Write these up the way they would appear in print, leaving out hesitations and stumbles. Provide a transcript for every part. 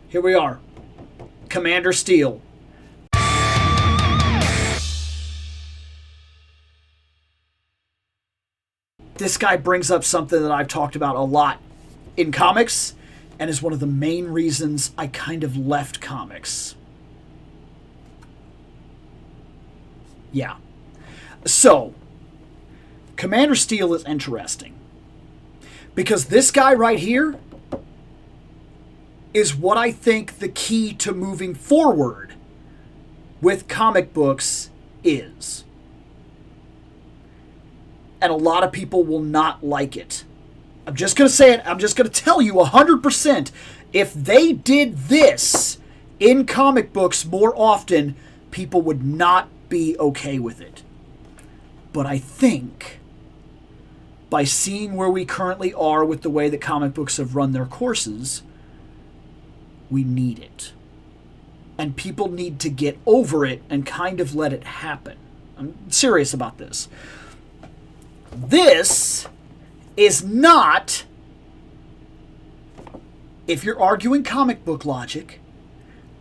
Here we are. Commander Steel. This guy brings up something that I've talked about a lot in comics, and is one of the main reasons I kind of left comics. Yeah. So, Commander Steel is interesting. Because this guy right here is what I think the key to moving forward with comic books is. And a lot of people will not like it. I'm just going to say it. I'm just going to tell you 100%. If they did this in comic books more often, people would not be okay with it. But I think by seeing where we currently are with the way that comic books have run their courses, we need it. And people need to get over it and kind of let it happen. I'm serious about this. This is not, if you're arguing comic book logic,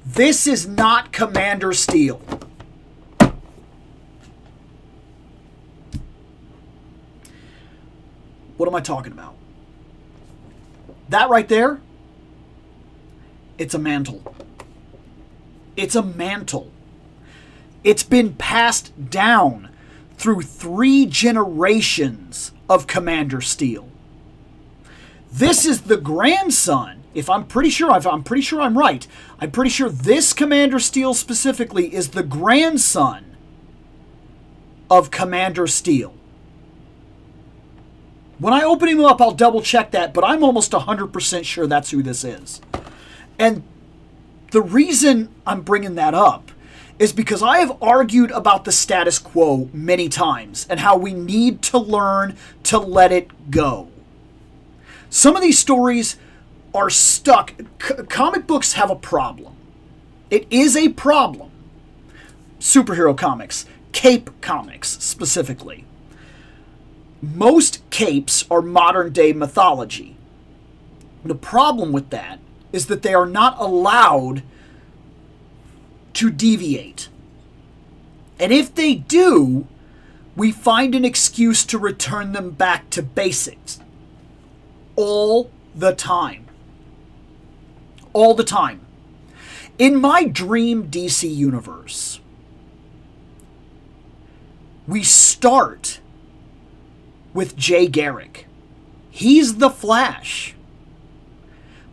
this is not Commander Steel. What am I talking about? That right there, it's a mantle. It's a mantle. It's been passed down through 3 generations of Commander Steel. This is the grandson. I'm pretty sure I'm right. I'm pretty sure this Commander Steel specifically is the grandson of Commander Steel. When I open him up, I'll double check that, but I'm almost 100% sure that's who this is. And the reason I'm bringing that up is because I have argued about the status quo many times and how we need to learn to let it go. Some of these stories are stuck. Comic books have a problem. It is a problem. Superhero comics, cape comics specifically. Most capes are modern day mythology. The problem with that is that they are not allowed to deviate. And if they do, we find an excuse to return them back to basics. All the time. All the time. In my dream DC universe, we start with Jay Garrick. He's the Flash.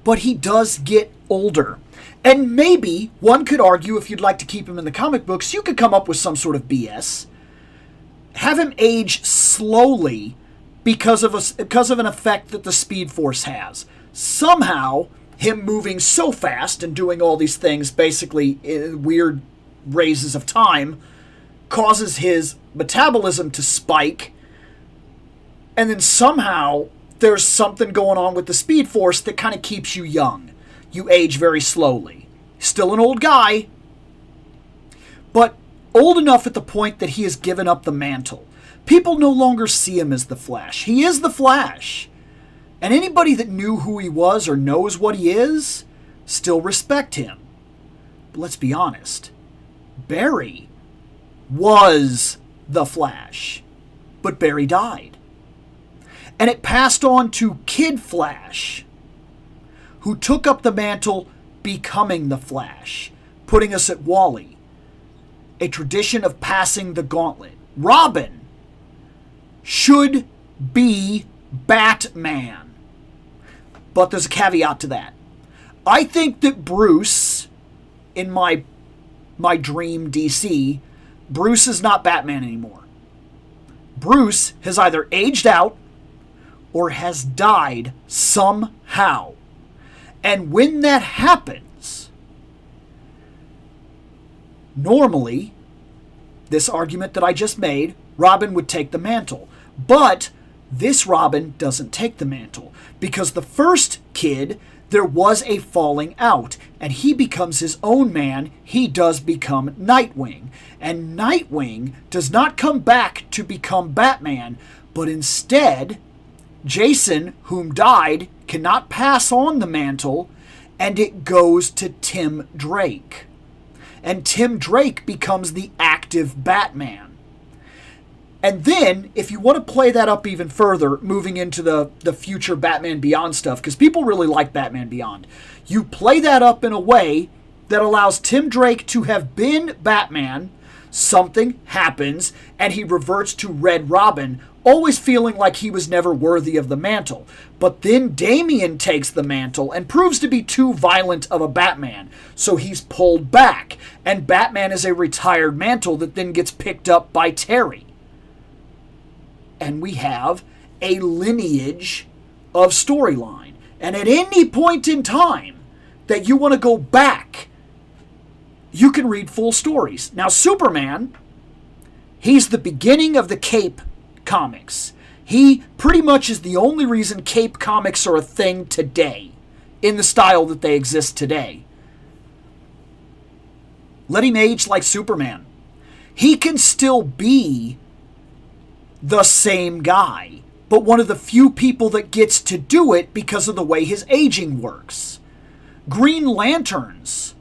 But he does get older. And maybe, one could argue, if you'd like to keep him in the comic books, you could come up with some sort of BS. Have him age slowly because of an effect that the Speed Force has. Somehow, him moving so fast and doing all these things, basically in weird raises of time, causes his metabolism to spike. And then somehow, there's something going on with the Speed Force that kind of keeps you young. You age very slowly. Still an old guy, but old enough at the point that he has given up the mantle. People no longer see him as the Flash. He is the Flash. And anybody that knew who he was or knows what he is, still respect him. But let's be honest. Barry was the Flash. But Barry died. And it passed on to Kid Flash, who took up the mantle, becoming the Flash, putting us at Wally. A tradition of passing the gauntlet. Robin should be Batman. But there's a caveat to that. I think that Bruce, in my dream DC, Bruce is not Batman anymore. Bruce has either aged out or has died somehow. And when that happens, normally, this argument that I just made, Robin would take the mantle. But this Robin doesn't take the mantle. Because the first kid, there was a falling out. And he becomes his own man. He does become Nightwing. And Nightwing does not come back to become Batman. But instead, Jason, whom died, cannot pass on the mantle. and it goes to Tim Drake. And Tim Drake becomes the active Batman. And then, if you want to play that up even further, moving into the future Batman Beyond stuff, because people really like Batman Beyond, you play that up in a way that allows Tim Drake to have been Batman, something happens, and he reverts to Red Robin, always feeling like he was never worthy of the mantle. But then Damian takes the mantle and proves to be too violent of a Batman, so he's pulled back, and Batman is a retired mantle that then gets picked up by Terry. And we have a lineage of storyline. And at any point in time that you want to go back, you can read full stories. Now, Superman, he's the beginning of the Cape comics. He pretty much is the only reason Cape comics are a thing today, in the style that they exist today. Let him age like Superman. He can still be the same guy, but one of the few people that gets to do it because of the way his aging works. Green Lanterns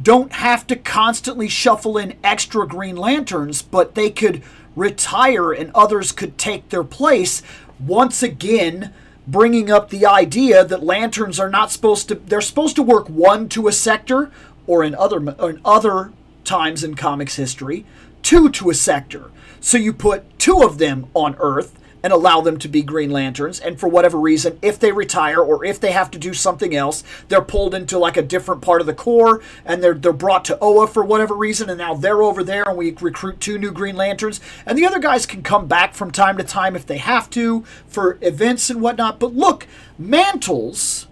don't have to constantly shuffle in extra Green Lanterns, but they could retire and others could take their place, once again bringing up the idea that lanterns are not supposed to, they're supposed to work one to a sector, or in other times in comics history, two to a sector. So you put two of them on Earth and allow them to be Green Lanterns, and for whatever reason, if they retire or if they have to do something else, they're pulled into like a different part of the Corps, and they're brought to Oa for whatever reason, and now they're over there, and we recruit two new Green Lanterns, and the other guys can come back from time to time if they have to for events and whatnot. But look, mantles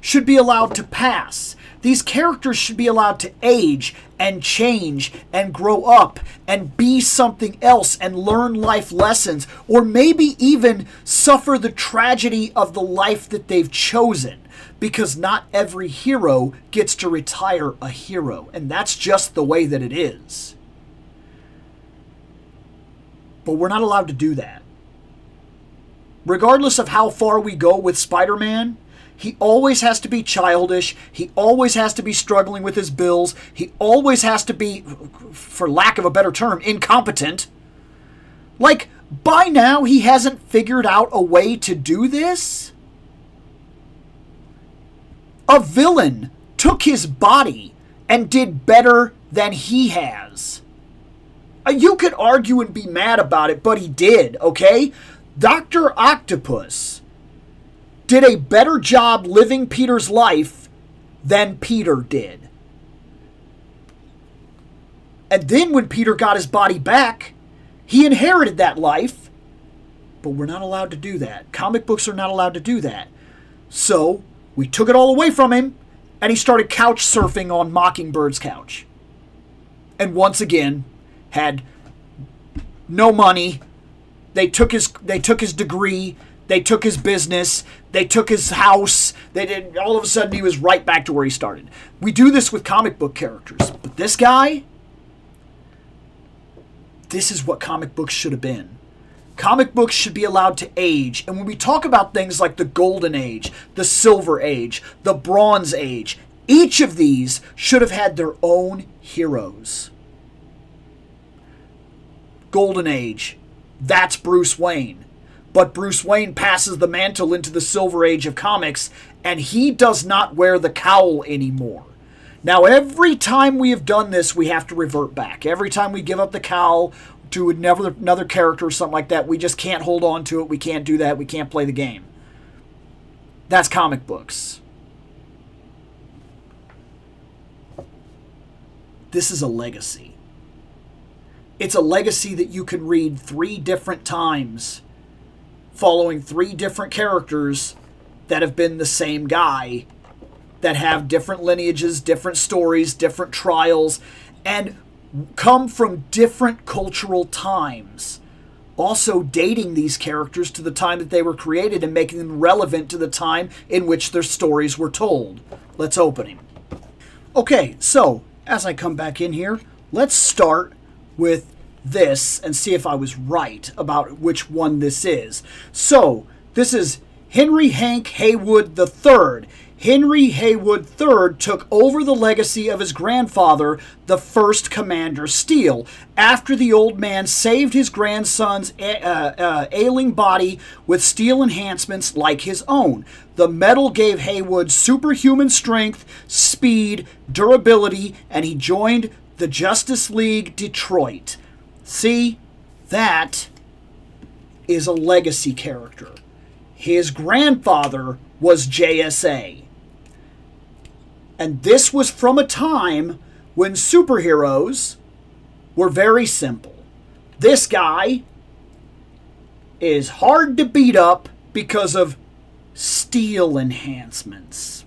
should be allowed to pass. These characters should be allowed to age and change and grow up and be something else and learn life lessons, or maybe even suffer the tragedy of the life that they've chosen, because not every hero gets to retire a hero, and that's just the way that it is. But we're not allowed to do that. Regardless of how far we go with Spider-Man, he always has to be childish. He always has to be struggling with his bills. He always has to be, for lack of a better term, incompetent. Like, by now he hasn't figured out a way to do this? A villain took his body and did better than he has. You could argue and be mad about it, but he did, okay? Dr. Octopus did a better job living Peter's life than Peter did. And then when Peter got his body back, he inherited that life, but we're not allowed to do that. Comic books are not allowed to do that. So we took it all away from him, and he started couch surfing on Mockingbird's couch. And once again, had no money. They took his degree. They took his business. They took his house. They did. All of a sudden, he was right back to where he started. We do this with comic book characters. But this guy, this is what comic books should have been. Comic books should be allowed to age. And when we talk about things like the Golden Age, the Silver Age, the Bronze Age, each of these should have had their own heroes. Golden Age, that's Bruce Wayne. But Bruce Wayne passes the mantle into the Silver Age of comics, and he does not wear the cowl anymore. Now, every time we have done this, we have to revert back. Every time we give up the cowl to another character or something like that, we just can't hold on to it. We can't do that. We can't play the game. That's comic books. This is a legacy. It's a legacy that you can read 3 different times, following 3 different characters that have been the same guy, that have different lineages, different stories, different trials, and come from different cultural times. Also dating these characters to the time that they were created and making them relevant to the time in which their stories were told. Let's open him. Okay, so as I come back in here, let's start with this and see if I was right about which one this is. So, this is Henry Hank Haywood III. Henry Haywood III took over the legacy of his grandfather, the first Commander Steel, after the old man saved his grandson's ailing body with steel enhancements like his own. The metal gave Haywood superhuman strength, speed, durability, and he joined the Justice League Detroit. See, that is a legacy character. His grandfather was JSA. And this was from a time when superheroes were very simple. This guy is hard to beat up because of steel enhancements.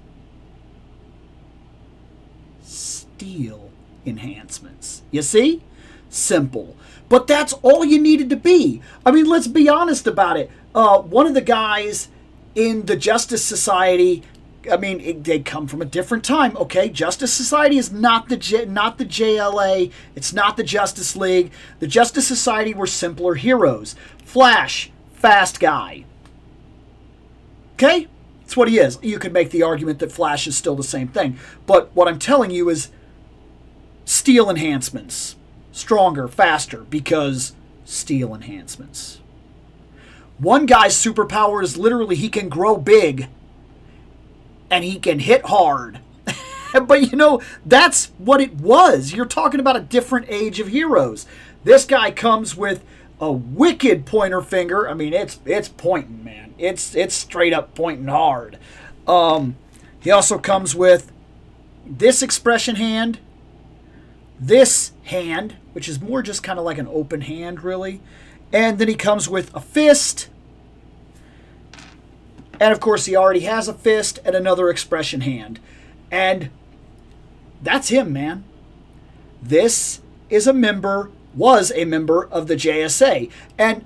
Steel enhancements. You see? Simple. But that's all you needed to be. I mean, let's be honest about it. One of the guys in the Justice Society, I mean, they come from a different time, okay? Justice Society is not the JLA. It's not the Justice League. The Justice Society were simpler heroes. Flash, fast guy. Okay? That's what he is. You could make the argument that Flash is still the same thing. But what I'm telling you is steel enhancements. Stronger, faster, because steel enhancements. One guy's superpower is literally he can grow big and he can hit hard. But you know, that's what it was. You're talking about a different age of heroes. This guy comes with a wicked pointer finger. I mean, it's pointing, man. It's straight up pointing hard. He also comes with this expression hand, this hand, which is more just kind of like an open hand, really. And then he comes with a fist. And of course, he already has a fist and another expression hand. And that's him, man. This is was a member of the JSA. And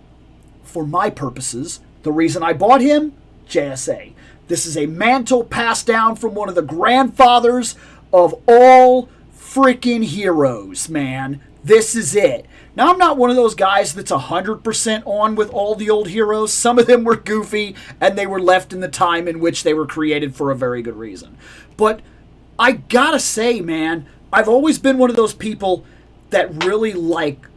for my purposes, the reason I bought him, JSA. This is a mantle passed down from one of the grandfathers of all freaking heroes, man. This is it. Now, I'm not one of those guys that's 100% on with all the old heroes. Some of them were goofy, and they were left in the time in which they were created for a very good reason. But I gotta say, man, I've always been one of those people that really liked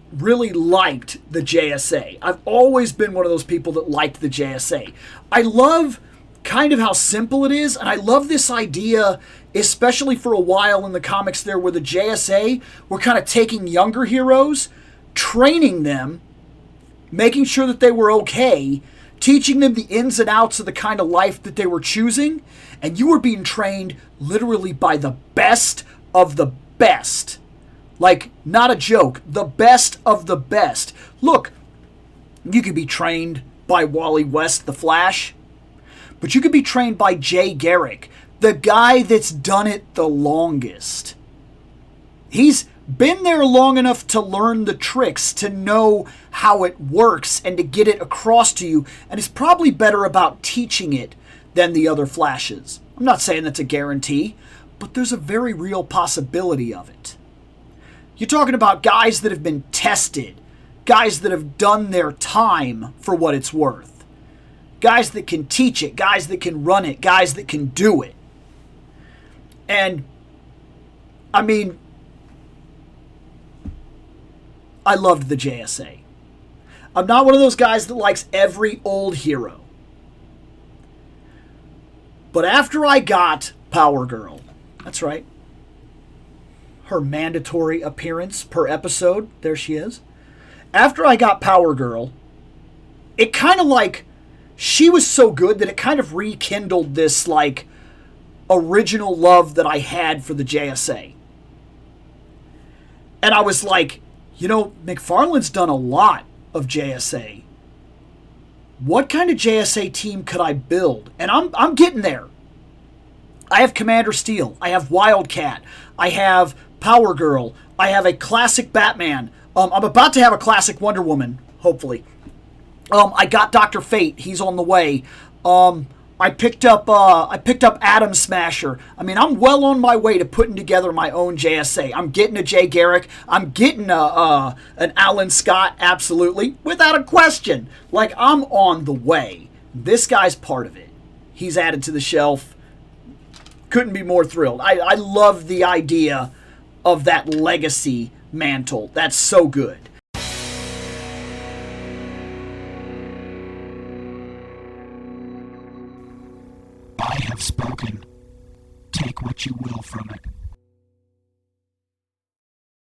the JSA. I've always been one of those people that liked the JSA. I love kind of how simple it is, and I love this idea, especially for a while in the comics there, where the JSA were kind of taking younger heroes, training them, making sure that they were okay, teaching them the ins and outs of the kind of life that they were choosing, and you were being trained literally by the best of the best. Like, not a joke, the best of the best. Look, you could be trained by Wally West, the Flash, but you could be trained by Jay Garrick, the guy that's done it the longest. He's been there long enough to learn the tricks, to know how it works, and to get it across to you, and is probably better about teaching it than the other Flashes. I'm not saying that's a guarantee, but there's a very real possibility of it. You're talking about guys that have been tested, guys that have done their time for what it's worth, guys that can teach it, guys that can run it, guys that can do it. And, I mean, I loved the JSA. I'm not one of those guys that likes every old hero. But after I got Power Girl, that's right, her mandatory appearance per episode, there she is. After I got Power Girl, it kind of like, she was so good that it kind of rekindled this like original love that I had for the JSA. And I was like, you know, McFarlane's done a lot of JSA. What kind of JSA team could I build? And I'm getting there. I have Commander Steel. I have Wildcat. I have Power Girl. I have a classic Batman. I'm about to have a classic Wonder Woman, hopefully. I got Dr. Fate. He's on the way. I picked up Atom Smasher. I mean, I'm well on my way to putting together my own JSA. I'm getting a Jay Garrick. I'm getting an Alan Scott, absolutely, without a question. Like, I'm on the way. This guy's part of it. he's added to the shelf. Couldn't be more thrilled. I love the idea of that legacy mantle. That's so good. I have spoken. Take what you will from it.